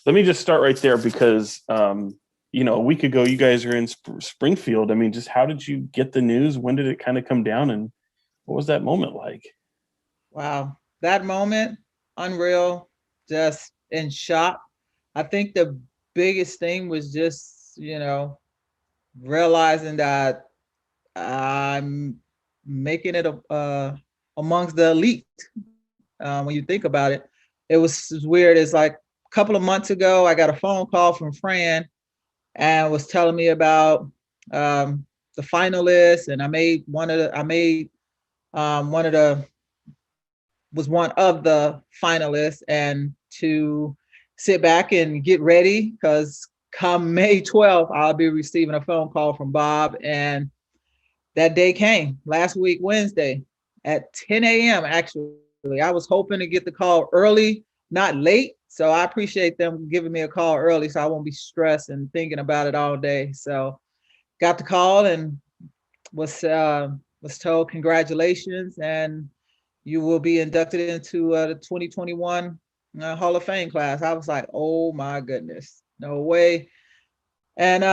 Let me just start right there because, a week ago, you guys are in Springfield. I mean, just how did you get the news? When did it kind of come down? And what was that moment like? Wow, that moment, unreal, just in shock. I think the biggest thing was just, realizing that I'm making it amongst the elite. When you think about it, it was weird. It's like a couple of months ago, I got a phone call from Fran and was telling me about the finalists, and one of the was one of the finalists, and to sit back and get ready because come May 12th, I'll be receiving a phone call from Bob. And that day came last week, Wednesday at 10 a.m. Actually, I was hoping to get the call early, not late. So I appreciate them giving me a call early so I won't be stressed and thinking about it all day. So got the call and was told congratulations, and you will be inducted into the 2021 Hall of Fame class. I was like, oh my goodness, no way. And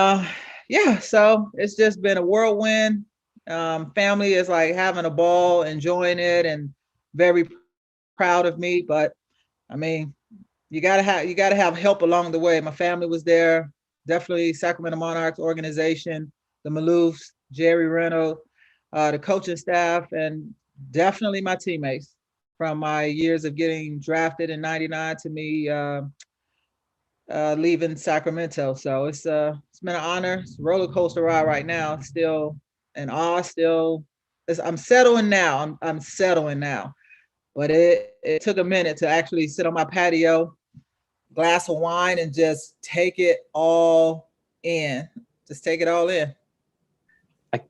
yeah, so it's just been a whirlwind. Family is like having a ball, enjoying it, and very proud of me. But I mean, you gotta have help along the way. My family was there, definitely Sacramento Monarchs organization, the Maloofs, Jerry Reynolds, the coaching staff, and definitely my teammates from my years of getting drafted in '99 to me leaving Sacramento. So it's been an honor. It's a roller coaster ride right now. Still in awe. I'm settling now. I'm settling now. But it took a minute to actually sit on my patio, glass of wine, and just take it all in. Just take it all in. I,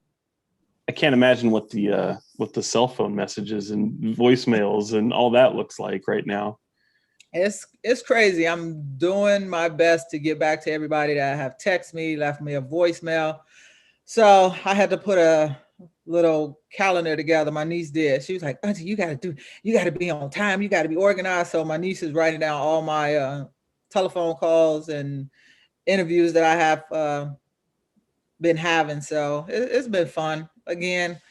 I can't imagine what the cell phone messages and voicemails and all that looks like right now. It's crazy. I'm doing my best to get back to everybody that have texted me, left me a voicemail. So I had to put a little calendar together. My niece did. She was like, Auntie, you got to be on time. You got to be organized. So my niece is writing down all my telephone calls and interviews that I have been having. So it's been fun. Again,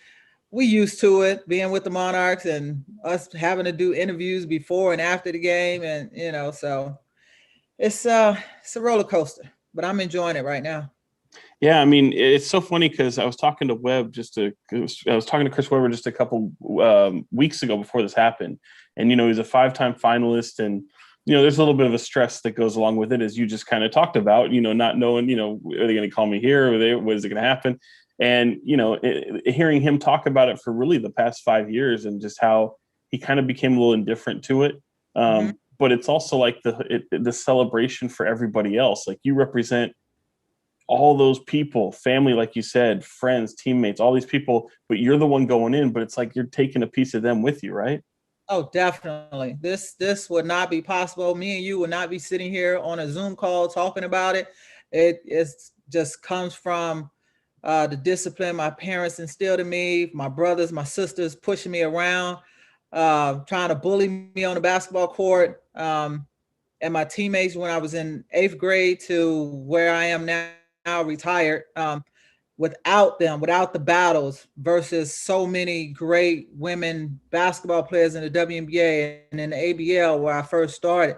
we used to it being with the Monarchs and us having to do interviews before and after the game. And, so it's a roller coaster, but I'm enjoying it right now. Yeah, I mean, it's so funny because I was talking to I was talking to Chris Webber just a couple weeks ago before this happened, and he's a five-time finalist, and there's a little bit of a stress that goes along with it, as you just kind of talked about, not knowing, are they going to call me here, what is it going to happen, and hearing him talk about it for really the past 5 years, and just how he kind of became a little indifferent to it. Mm-hmm. But it's also like the celebration for everybody else. Like, you represent all those people, family, like you said, friends, teammates, all these people, but you're the one going in, but it's like you're taking a piece of them with you, right? Oh, definitely. This would not be possible. Me and you would not be sitting here on a Zoom call talking about it. It just comes from the discipline my parents instilled in me, my brothers, my sisters pushing me around, trying to bully me on the basketball court, and my teammates when I was in eighth grade to where I am now, retired. Without them, without the battles versus so many great women basketball players in the WNBA and in the ABL where I first started,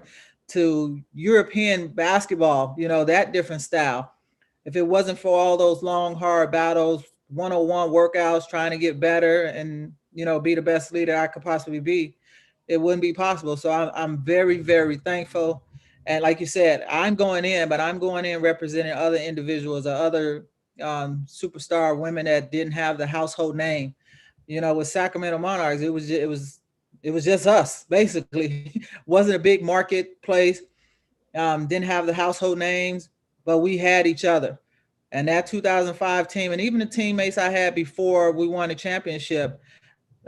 to European basketball, that different style. If it wasn't for all those long, hard battles, 101 workouts, trying to get better and, be the best leader I could possibly be, it wouldn't be possible. So I'm very, very thankful. And like you said, I'm going in, but I'm going in representing other individuals or other superstar women that didn't have the household name. With Sacramento Monarchs, it was just us basically. Wasn't a big marketplace, didn't have the household names, but we had each other. And that 2005 team, and even the teammates I had before we won the championship,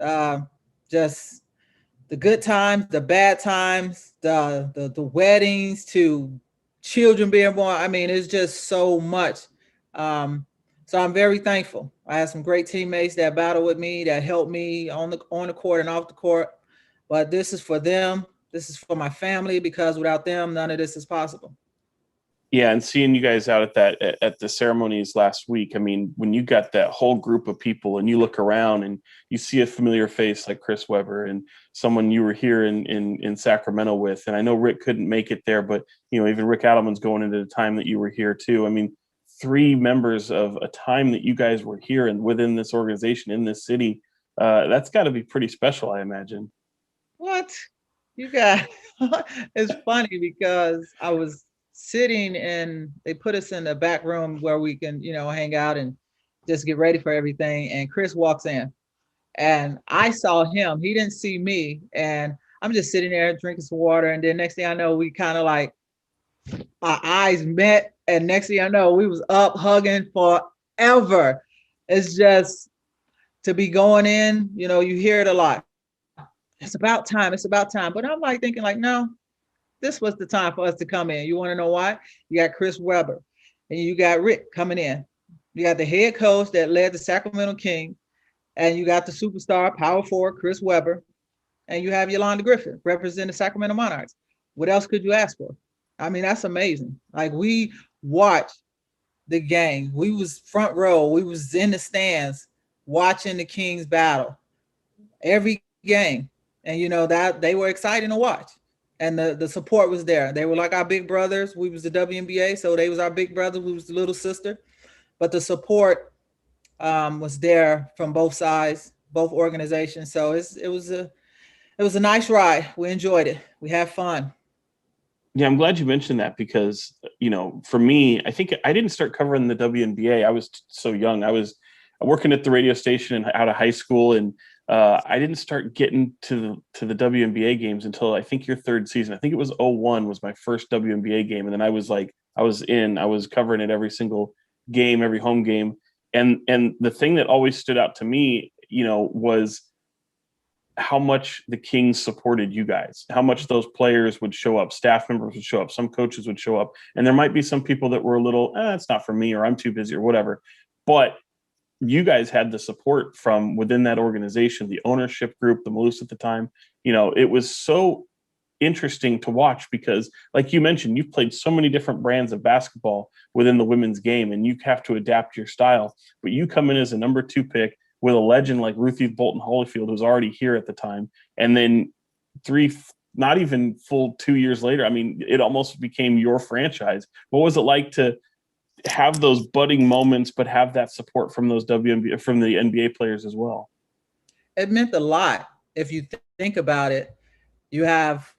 uh, just the good times, the bad times, the weddings to children being born. I mean, it's just so much. Um, so I'm very thankful. I had some great teammates that battled with me, that helped me on the court and off the court. But this is for them. This is for my family, because without them, none of this is possible. Yeah, and seeing you guys out at that at the ceremonies last week, I mean, when you got that whole group of people and you look around and you see a familiar face like Chris Webber and someone you were here in Sacramento with, and I know Rick couldn't make it there, but even Rick Adelman's going into the time that you were here too. I mean, three members of a time that you guys were here and within this organization in this city, that's got to be pretty special, I imagine. What you got? It's funny because I was sitting and they put us in the back room where we can, hang out and just get ready for everything. And Chris walks in and I saw him. He didn't see me. And I'm just sitting there drinking some water. And then next thing I know, we kind of like our eyes met. And next thing I know, we was up hugging forever. It's just to be going in, you hear it a lot. It's about time. It's about time. But I'm like thinking like, no, this was the time for us to come in. You want to know why? You got Chris Webber and you got Rick coming in. You got the head coach that led the Sacramento Kings, and you got the superstar power forward, Chris Webber, and you have Yolanda Griffith representing the Sacramento Monarchs. What else could you ask for? I mean, that's amazing. Like, we watched the game. We was front row. We was in the stands watching the Kings battle every game. And, that they were exciting to watch. And the support was there. They were like our big brothers. We was the WNBA, so they was our big brother. We was the little sister. But the support was there from both sides, both organizations. So it was a nice ride. We enjoyed it. We had fun. Yeah, I'm glad you mentioned that because, for me, I think I didn't start covering the WNBA. I was so young. I was working at the radio station out of high school, and I didn't start getting to the WNBA games until I think your third season. I think it was 2001 was my first WNBA game. And then I was covering it every single game, every home game. And the thing that always stood out to me, was how much the Kings supported you guys, how much those players would show up, staff members would show up, some coaches would show up. And there might be some people that were a little, it's not for me, or I'm too busy or whatever. But you guys had the support from within that organization, the ownership group, the Moose at the time. It was so interesting to watch because, like you mentioned, you've played so many different brands of basketball within the women's game, and you have to adapt your style. But you come in as a number 2 pick with a legend like Ruthie Bolton Holyfield, who's already here at the time. And then not even full 2 years later, I mean, it almost became your franchise. What was it like to have those budding moments, but have that support from those WNBA, from the NBA players as well? It meant a lot. If you think about it, you have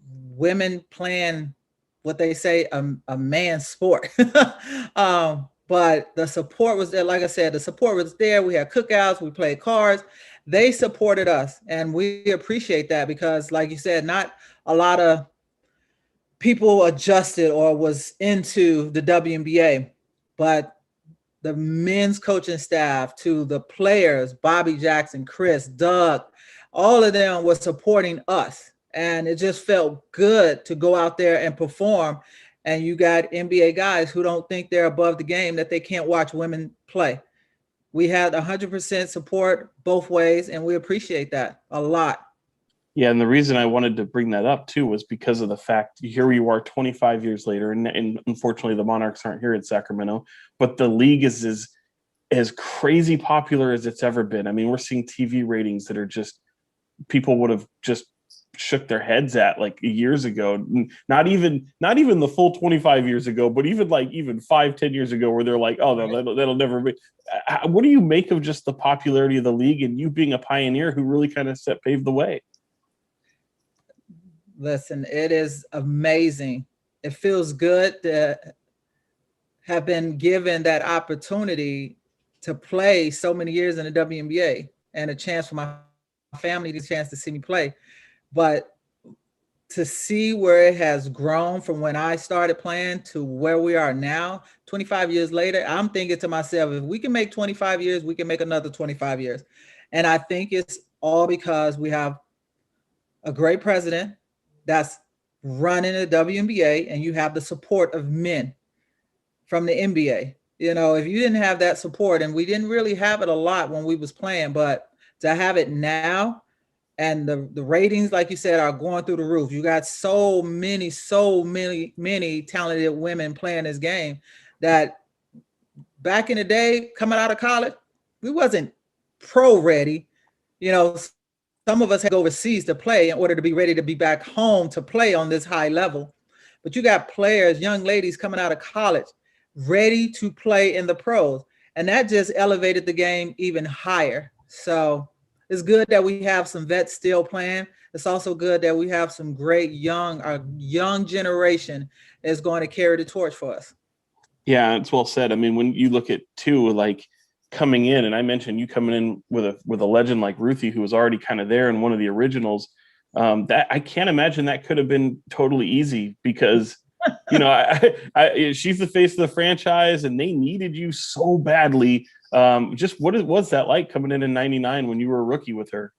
women playing what they say a man's sport. But the support was there. Like I said, the support was there. We had cookouts, we played cards. They supported us, and we appreciate that because, like you said, not a lot of people adjusted or was into the WNBA, but the men's coaching staff to the players, Bobby Jackson, Chris, Doug, all of them were supporting us. And it just felt good to go out there and perform. And you got NBA guys who don't think they're above the game, that they can't watch women play. We had 100% support both ways, and we appreciate that a lot. Yeah, and the reason I wanted to bring that up too was because of the fact here you are 25 years later, and unfortunately the Monarchs aren't here in Sacramento, but the league is as crazy popular as it's ever been. I mean, we're seeing TV ratings that are just, people would have just shook their heads at like years ago, not even the full 25 years ago, but even 5-10 years ago, where they're like, oh no, that'll never be. What do you make of just the popularity of the league and you being a pioneer who really kind of paved the way? Listen, it is amazing. It feels good to have been given that opportunity to play so many years in the WNBA, and a chance for my family, the chance to see me play. But to see where it has grown from when I started playing to where we are now, 25 years later, I'm thinking to myself, if we can make 25 years, we can make another 25 years. And I think it's all because we have a great president that's running the WNBA, and you have the support of men from the NBA. If you didn't have that support, and we didn't really have it a lot when we was playing, but to have it now, and the ratings, like you said, are going through the roof. You got so many talented women playing this game that back in the day, coming out of college, we wasn't pro ready. You know, some of us had to go overseas to play in order to be ready to be back home to play on this high level. But you got players, young ladies coming out of college, ready to play in the pros. And that just elevated the game even higher. So it's good that we have some vets still playing. It's also good that we have some great our young generation is going to carry the torch for us. Yeah, it's well said. I mean, when you look at too, like coming in, and I mentioned you coming in with a legend like Ruthie, who was already kind of there in one of the originals. That I can't imagine that could have been totally easy because, you know, she's the face of the franchise, and they needed you so badly. Just what was that like coming in '99 when you were a rookie with her?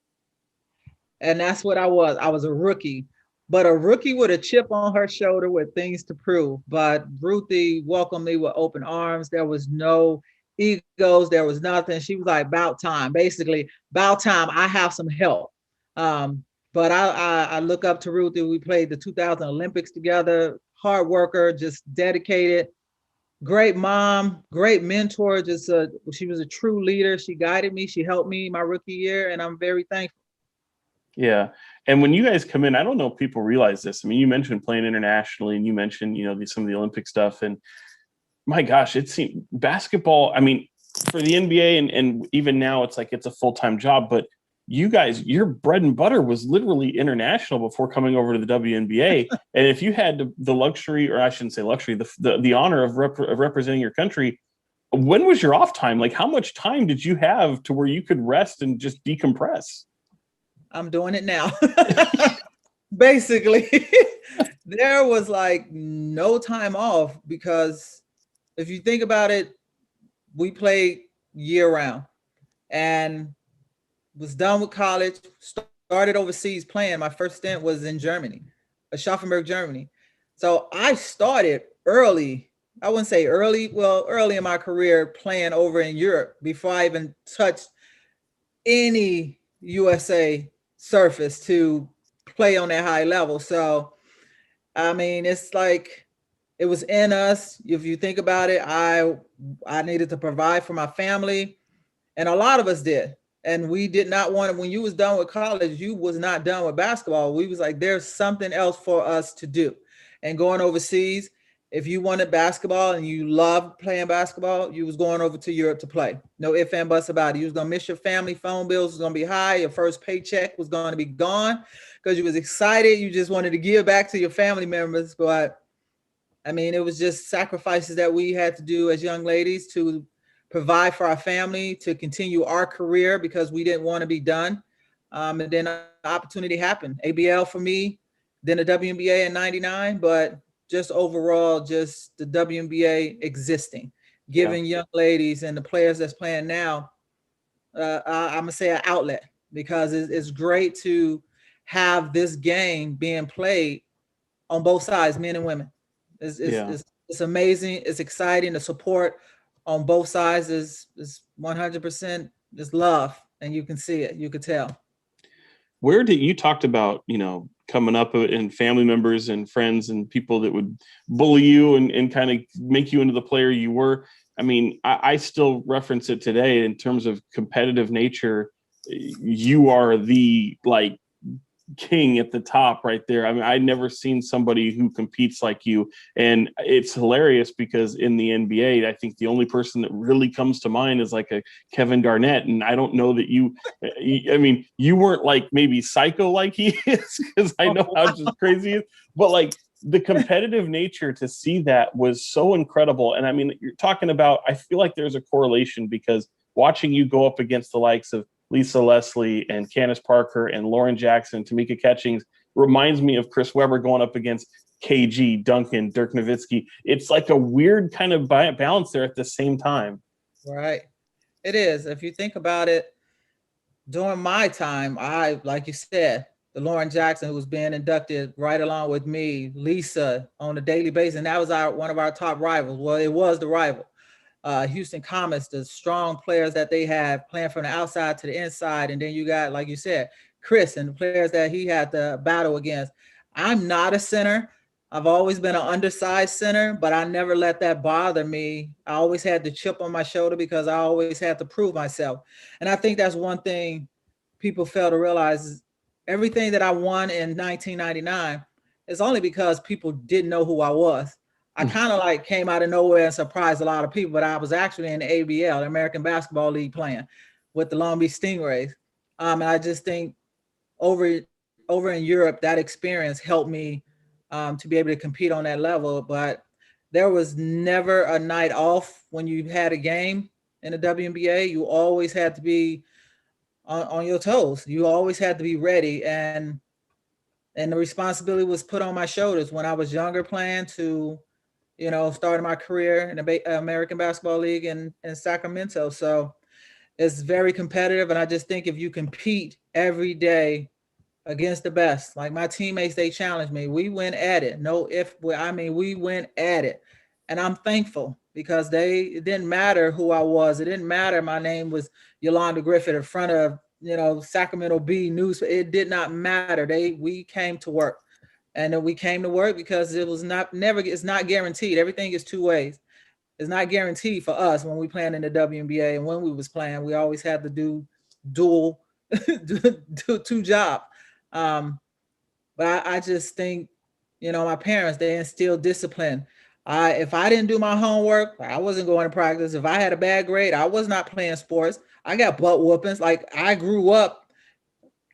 And that's what I was. I was a rookie, but a rookie with a chip on her shoulder with things to prove. But Ruthie welcomed me with open arms. There was no egos. There was nothing. She was like, about time, basically, about time. I have some help. But I look up to Ruthie. We played the 2000 Olympics together. Hard worker, just dedicated. Great mom, great mentor. She was a true leader. She guided me. She helped me my rookie year, and I'm very thankful. Yeah. And when you guys come in, I don't know if people realize this. I mean, you mentioned playing internationally and you mentioned, you know, some of the Olympic stuff. And my gosh, it seemed basketball. I mean, for the NBA and even now it's like it's a full-time job, but you guys, your bread and butter was literally international before coming over to the WNBA. And if you had the luxury, or I shouldn't say luxury, the honor of representing your country, when was your off time? Like, how much time did you have to where you could rest and just decompress? I'm doing it now. Basically, there was like no time off because if you think about it, we played year round and was done with college, started overseas playing. My first stint was in Germany, Aschaffenburg, Germany. So I started early. I wouldn't say early, early in my career playing over in Europe before I even touched any USA surface to play on that high level. So, I mean, it's like it was in us. If you think about it, I needed to provide for my family, and a lot of us did. And we did not want to, when you was done with college, you was not done with basketball. We was like, there's something else for us to do. And going overseas, if you wanted basketball and you loved playing basketball, you was going over to Europe to play. No ifs and buts about it. You was gonna miss your family, phone bills was gonna be high, your first paycheck was gonna be gone because you was excited. You just wanted to give back to your family members. But I mean, it was just sacrifices that we had to do as young ladies to provide for our family, to continue our career because we didn't want to be done. And then the opportunity happened. ABL for me, then the WNBA in '99, but just overall, just the WNBA existing, giving young ladies and the players that's playing now, I'm gonna say an outlet because it's great to have this game being played on both sides, men and women. It's amazing. It's exciting. The support on both sides is 100% just love, and you can see it. You could tell. Where did you talked about, you know, coming up and family members and friends and people that would bully you and kind of make you into the player you were? I mean, I still reference it today in terms of competitive nature. You are the like king at the top right there. I mean, I'd never seen somebody who competes like you. And it's hilarious because in the NBA, I think the only person that really comes to mind is like a Kevin Garnett. And I don't know that I mean, you weren't like maybe psycho like he is, because I know how just crazy he is, but like the competitive nature to see that was so incredible. And I mean, you're talking about, I feel like there's a correlation because watching you go up against the likes of Lisa Leslie and Candace Parker and Lauren Jackson, Tamika Catchings reminds me of Chris Webber going up against KG, Duncan, Dirk Nowitzki. It's like a weird kind of balance there at the same time. Right. It is. If you think about it, during my time, like you said, the Lauren Jackson, who was being inducted right along with me, Lisa on a daily basis, and that was one of our top rivals. Well, it was the rival. Houston Comets, the strong players that they have playing from the outside to the inside. And then you got, like you said, Chris and the players that he had to battle against. I'm not a center. I've always been an undersized center, but I never let that bother me. I always had the chip on my shoulder because I always had to prove myself. And I think that's one thing people fail to realize is everything that I won in 1999 is only because people didn't know who I was. I kind of like came out of nowhere and surprised a lot of people, but I was actually in the ABL, the American Basketball League, playing with the Long Beach Stingrays. And I just think over in Europe, that experience helped me to be able to compete on that level. But there was never a night off when you had a game in the WNBA. You always had to be on your toes. You always had to be ready, and the responsibility was put on my shoulders when I was younger, playing to, starting my career in the American Basketball League in Sacramento. So it's very competitive, and I just think if you compete every day against the best, like my teammates, they challenged me. We went at it. We went at it, and I'm thankful because it didn't matter who I was. It didn't matter. My name was Yolanda Griffith in front of, Sacramento Bee News. It did not matter. We came to work, and we came to work because it's not guaranteed. Everything is two ways. It's not guaranteed for us when we playing in the WNBA, and when we was playing, we always had to do dual two jobs. But I just think, my parents, they instilled discipline. If I didn't do my homework, I wasn't going to practice. If I had a bad grade, I was not playing sports. I got butt whoopings. Like, I grew up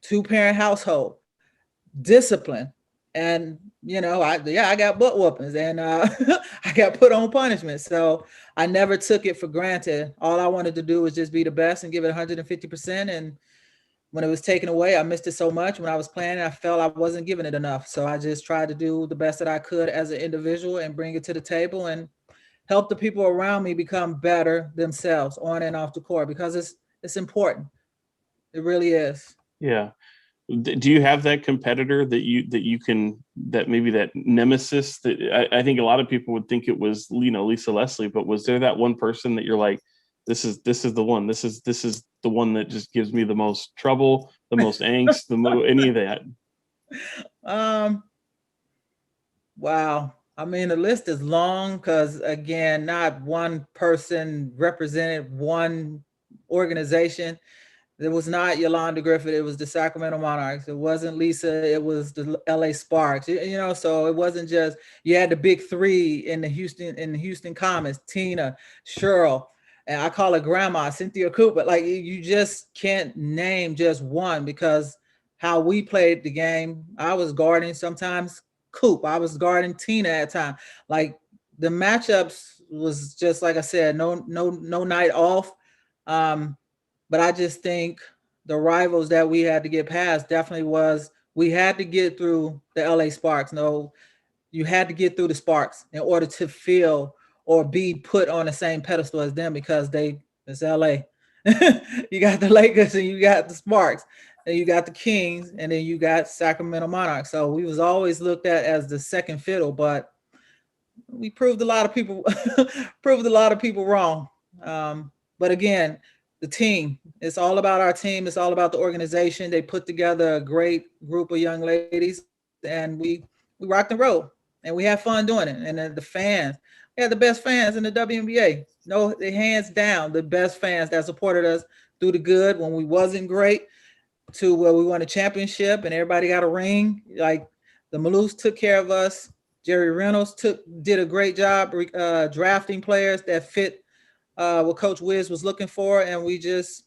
2-parent household, discipline. And, I got butt whoopings, and I got put on punishment. So I never took it for granted. All I wanted to do was just be the best and give it 150%. And when it was taken away, I missed it so much. When I was playing, I felt I wasn't giving it enough. So I just tried to do the best that I could as an individual and bring it to the table and help the people around me become better themselves on and off the court, because it's important. It really is. Yeah. Do you have that competitor that maybe that nemesis that I think a lot of people would think it was, Lisa Leslie, but was there that one person that you're like, this is the one, this is the one that just gives me the most trouble, the most angst, any of that? Wow. I mean, the list is long because, again, not one person represented one organization. It was not Yolanda Griffith. It was the Sacramento Monarchs. It wasn't Lisa. It was the LA Sparks. So it wasn't just, you had the big three in the Houston Comets, Tina, Cheryl, and I call her Grandma, Cynthia Cooper. Like, you just can't name just one, because how we played the game, I was guarding sometimes Coop. I was guarding Tina at time. Like, the matchups was just, like I said, no night off. But I just think the rivals that we had to get past definitely was, we had to get through the LA Sparks. No, you had to get through the Sparks in order to feel or be put on the same pedestal as them, because it's LA. You got the Lakers and you got the Sparks, and you got the Kings, and then you got Sacramento Monarchs. So we was always looked at as the second fiddle, but we proved a lot of people wrong. But again, the team, it's all about our team. It's all about the organization. They put together a great group of young ladies, and we rocked and rolled, and we had fun doing it. And then the fans, we had the best fans in the WNBA. No, they hands down the best fans that supported us through the good when we wasn't great, to where we won a championship and everybody got a ring. Like, the Maloofs took care of us. Jerry Reynolds did a great job drafting players that fit what Coach Wiz was looking for, and we just,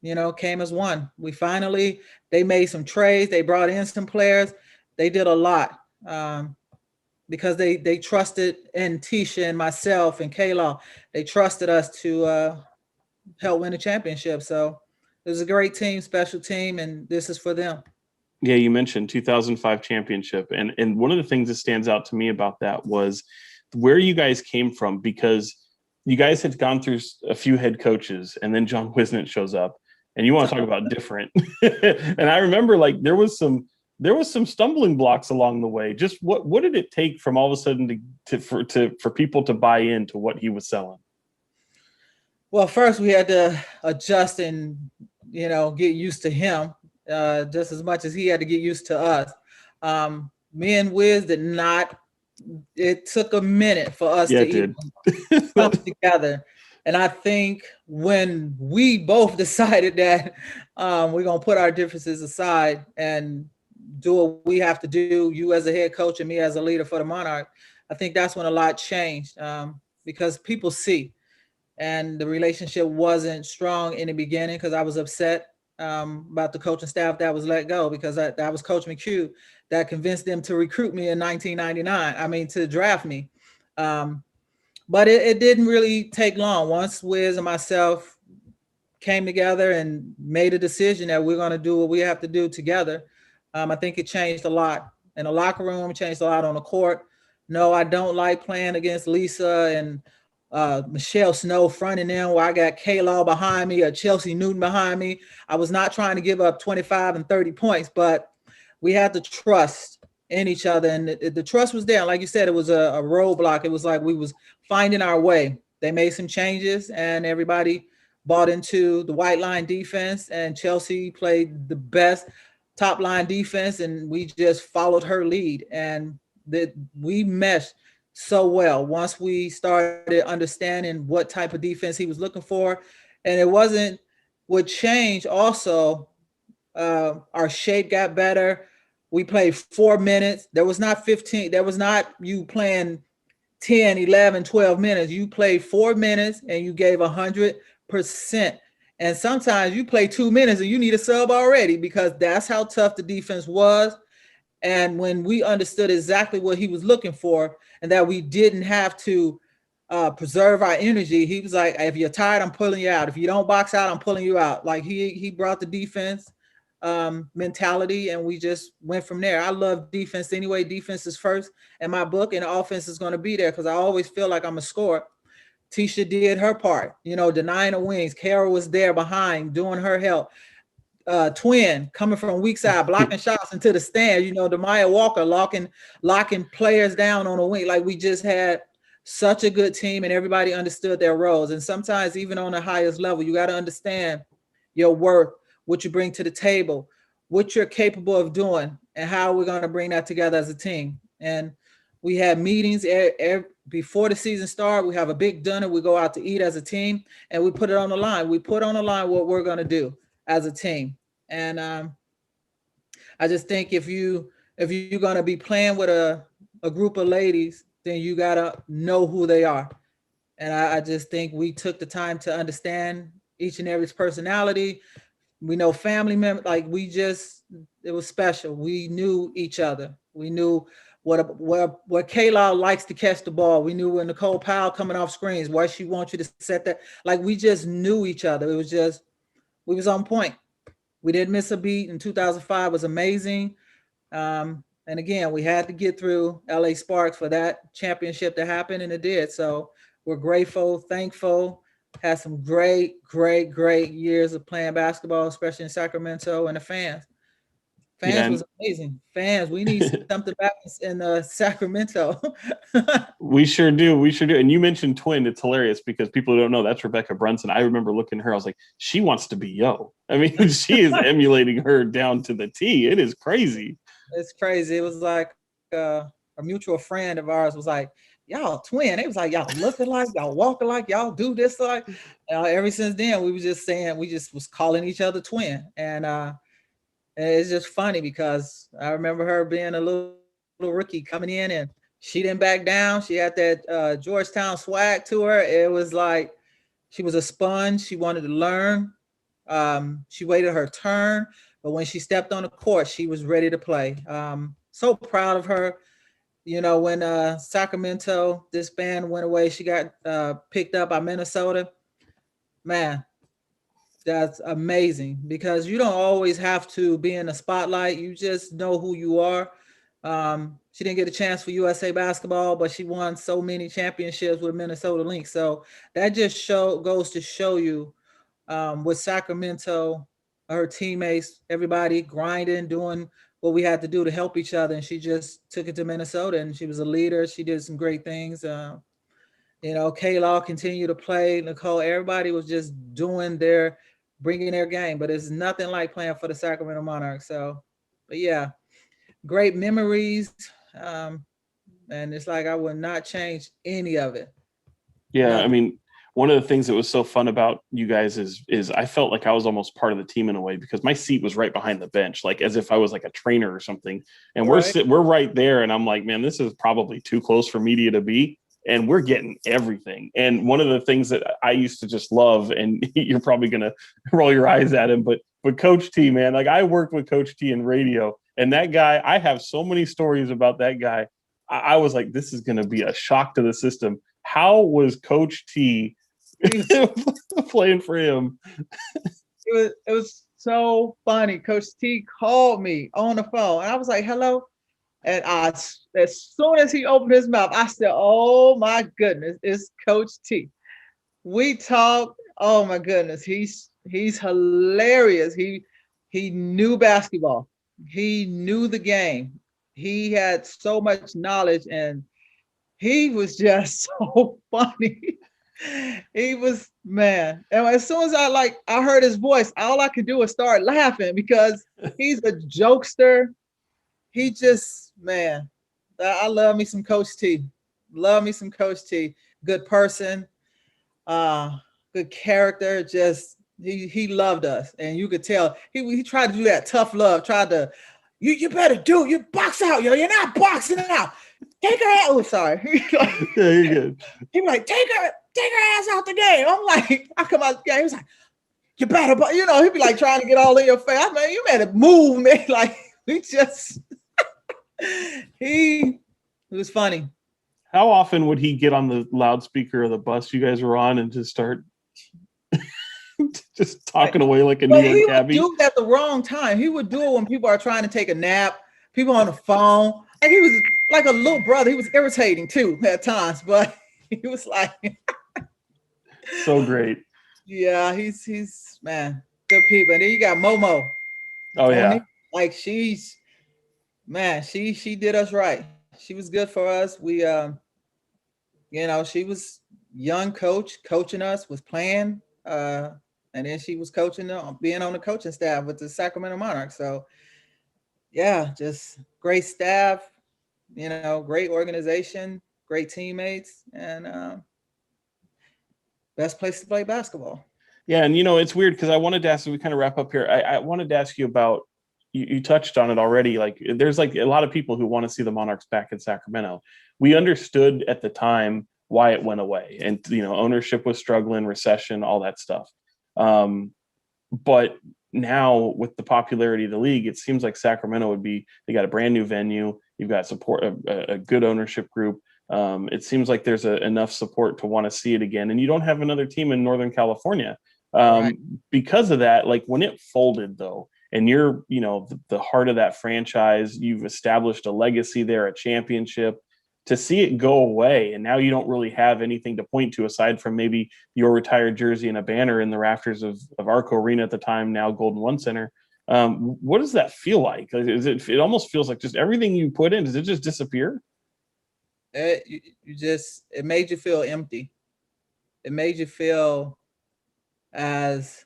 came as one. They made some trades, they brought in some players, they did a lot because they trusted in Tisha and myself and Kayla. They trusted us to help win the championship. So it was a great team, special team, and this is for them. Yeah, you mentioned 2005 championship, and one of the things that stands out to me about that was where you guys came from, because you guys had gone through a few head coaches, and then John Wisnett shows up, and you want to talk about different. And I remember, like, there was some stumbling blocks along the way. Just what did it take from all of a sudden for people to buy into what he was selling? Well, first we had to adjust and, get used to him. just as much as he had to get used to us. Me and Wiz did not. It took a minute for us to even come together. And I think when we both decided that we're going to put our differences aside and do what we have to do, you as a head coach and me as a leader for the Monarch, I think that's when a lot changed, because people see. And the relationship wasn't strong in the beginning because I was upset about the coaching staff that was let go, because that was Coach McHugh that convinced them to recruit me in 1999. I mean, to draft me. But it didn't really take long. Once Wiz and myself came together and made a decision that we're going to do what we have to do together, I think it changed a lot in the locker room, changed a lot on the court. No, I don't like playing against Lisa and Michelle Snow fronting them where I got K-Law behind me or Chelsea Newton behind me. I was not trying to give up 25 and 30 points, but we had to trust in each other. And the trust was there. Like you said, it was a roadblock. It was like we was finding our way. They made some changes and everybody bought into the white line defense, and Chelsea played the best top line defense, and we just followed her lead. And that we meshed so well once we started understanding what type of defense he was looking for. And it wasn't what changed also. Our shape got better. We played 4 minutes. There was not 15. There was not you playing 10, 11, 12 minutes. You played 4 minutes and you gave 100%. And sometimes you play 2 minutes and you need a sub already, because that's how tough the defense was. And when we understood exactly what he was looking for and that we didn't have to preserve our energy, he was like, if you're tired, I'm pulling you out. If you don't box out, I'm pulling you out. Like he brought the defense mentality, and we just went from there. I love defense anyway. Defense is first in my book, and the offense is going to be there because I always feel like I'm a scorer. Tisha did her part, denying the wings. Kara was there behind doing her help. Twin coming from weak side, blocking shots into the stand. Demaya Walker locking players down on the wing. Like, we just had such a good team, and everybody understood their roles. And sometimes even on the highest level, you got to understand your worth, what you bring to the table, what you're capable of doing, and how we're going to bring that together as a team. And we had meetings before the season started. We have a big dinner. We go out to eat as a team, and we put it on the line. We put on the line what we're going to do as a team. And I just think if you're going to be playing with a group of ladies, then you got to know who they are. And I just think we took the time to understand each and every personality. We know family members, like it was special. We knew each other. We knew what Kayla likes to catch the ball. We knew when Nicole Powell coming off screens, why she wants you to set that. Like, we just knew each other. It was just, we was on point. We didn't miss a beat. In 2005 was amazing. And again, we had to get through LA Sparks for that championship to happen, and it did. So we're grateful, thankful. Had some great years of playing basketball, especially in Sacramento, and the fans. Was amazing. Fans, we need something back in Sacramento. We sure do. And you mentioned Twin. It's hilarious because people who don't know, that's Rebecca Brunson. I remember looking at her. I was like, she wants to be Yo. I mean, she is emulating her down to the T. It is crazy. It's crazy. It was like a mutual friend of ours was like, y'all twin. It was like, y'all look alike, y'all walk alike, y'all do this like. Ever since then, we just was calling each other twin. And it's just funny because I remember her being a little rookie coming in, and she didn't back down. She had that Georgetown swag to her. It was like she was a sponge. She wanted to learn. She waited her turn, but when she stepped on the court, she was ready to play. So proud of her. When Sacramento disbanded, went away, she got picked up by Minnesota. Man, that's amazing, because you don't always have to be in the spotlight. You just know who you are. She didn't get a chance for USA basketball, but she won so many championships with Minnesota Lynx. So that just goes to show you with Sacramento, her teammates, everybody grinding, doing what we had to do to help each other. And she just took it to Minnesota, and she was a leader. She did some great things. K-Law continued to play. Nicole, everybody was just doing their bringing their game, but it's nothing like playing for the Sacramento Monarchs. So, but yeah, great memories. Um, and it's like I would not change any of it. Yeah, I Nothing. mean, one of the things that was so fun about you guys is I felt like I was almost part of the team in a way because my seat was right behind the bench, like as if I was like a trainer or something. And Right. we're right there, and I'm like, man, this is probably too close for media to be, and we're getting everything. And one of the things that I used to just love, and you're probably gonna roll your eyes at him, but Coach T, man, like I worked with Coach T in radio, and that guy, I have so many stories about that guy. I was like, this is gonna be a shock to the system. How was Coach T He was, playing for him? it was so funny. Coach T called me on the phone, and I was like, "Hello." And as soon as he opened his mouth, I said, "Oh my goodness, it's Coach T." We talked. Oh my goodness, he's hilarious. He knew basketball. He knew the game. He had so much knowledge, and he was just so funny. He was, man. And as soon as I heard his voice, all I could do was start laughing because he's a jokester. He just, man, I love me some Coach T. Love me some Coach T. Good person, uh, good character. Just he loved us, and you could tell he tried to do that tough love. Tried to, you better do it. You box out, yo. You're not boxing out. Take her out. Oh, sorry. Yeah, you're good. He was like, take her ass out the game. I'm like, I come out. Yeah, he was like, you better, but he'd be like trying to get all in your face. I mean, you better move, man. Like we just. It was funny. How often would he get on the loudspeaker of the bus you guys were on and just start just talking away like a New York cabbie? He would do it at the wrong time. He would do it when people are trying to take a nap, people on the phone. And he was like a little brother. He was irritating too at times, but he was like so great. Yeah, he's man, good people. And then you got Momo. Oh yeah. Like man, she did us right. She was good for us. We she was young coach coaching us, was playing, and then she was coaching being on the coaching staff with the Sacramento Monarchs. So yeah, just great staff, great organization, great teammates, and best place to play basketball. Yeah, and it's weird because I wanted to ask, we kind of wrap up here. I wanted to ask you about, you touched on it already. Like there's like a lot of people who want to see the Monarchs back in Sacramento. We understood at the time why it went away, and ownership was struggling, recession, all that stuff. But now with the popularity of the league, it seems like Sacramento they got a brand new venue. You've got support, a good ownership group. It seems like there's enough support to want to see it again. And you don't have another team in Northern California. Right. Because of that, like when it folded though, and you're, the heart of that franchise, you've established a legacy there, a championship, to see it go away. And now you don't really have anything to point to aside from maybe your retired jersey and a banner in the rafters of Arco Arena at the time, now Golden One Center. What does that feel like? It almost feels like just everything you put in, does it just disappear? It made you feel empty. It made you feel as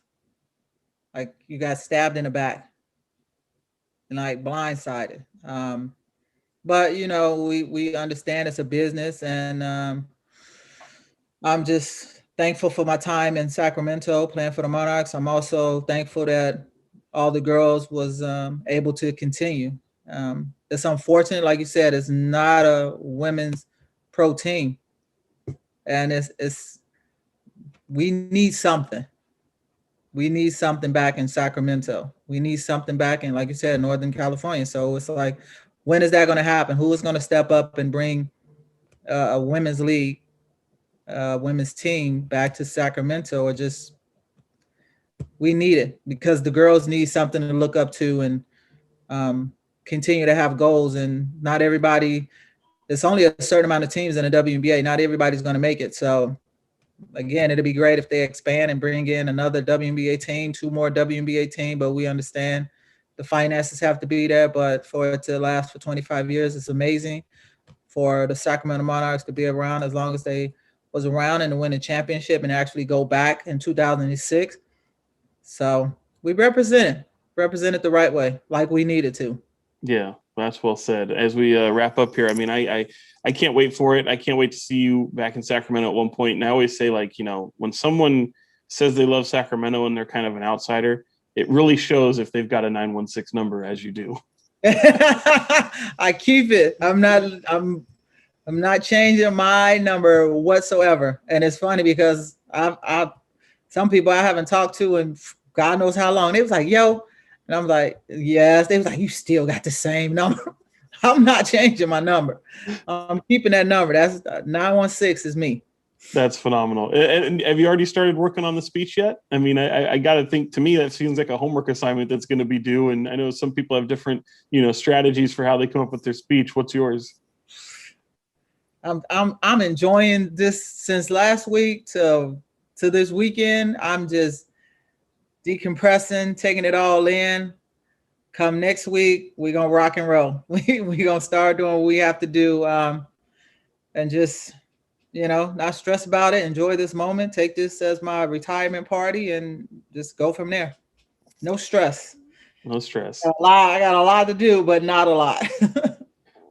like you got stabbed in the back and like blindsided. But we understand it's a business, and I'm just thankful for my time in Sacramento playing for the Monarchs. I'm also thankful that all the girls was able to continue. It's unfortunate, like you said, it's not a women's pro team, and it's we need something. We need something back in Sacramento. We need something back in, like you said, Northern California. So it's like, when is that going to happen? Who is going to step up and bring a women's league, women's team back to Sacramento? Or just, we need it because the girls need something to look up to and continue to have goals. And not everybody, there's only a certain amount of teams in the WNBA. Not everybody's going to make it. So again, it'd be great if they expand and bring in another WNBA team, 2 more WNBA team, but we understand the finances have to be there. But for it to last for 25 years, it's amazing. For the Sacramento Monarchs to be around as long as they was around and to win a championship and actually go back in 2006. So we represented the right way, like we needed to. Yeah, that's well said. As we wrap up here, I mean, I can't wait for it. I can't wait to see you back in Sacramento at one point. And I always say, like, you know, when someone says they love Sacramento and they're kind of an outsider, it really shows if they've got a 916 number, as you do. I keep it. I'm not changing my number whatsoever. And it's funny because I've some people I haven't talked to in God knows how long. They was like, yo, and I'm like, yes. They was like, you still got the same number. I'm not changing my number. I'm keeping that number. That's 916 is me. That's phenomenal. And have you already started working on the speech yet? I mean, I got to think, to me, that seems like a homework assignment that's going to be due. And I know some people have different, you know, strategies for how they come up with their speech. What's yours? I'm enjoying this since last week to this weekend. I'm just decompressing, taking it all in. Come next week, we're gonna rock and roll. We're gonna start doing what we have to do, and just, you know, not stress about it. Enjoy this moment. Take this as my retirement party, and just go from there. No stress. No stress. I got a lot to do, but not a lot.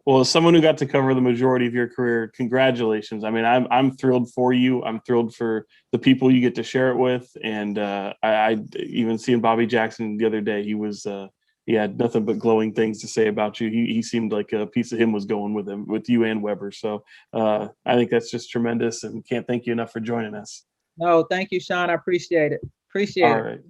Well, as someone who got to cover the majority of your career, congratulations. I mean, I'm thrilled for you. I'm thrilled for the people you get to share it with. And I even seeing Bobby Jackson the other day, he had nothing but glowing things to say about you. He seemed like a piece of him was going with you and Weber. So I think that's just tremendous, and can't thank you enough for joining us. No, thank you, Sean. I appreciate it. All right.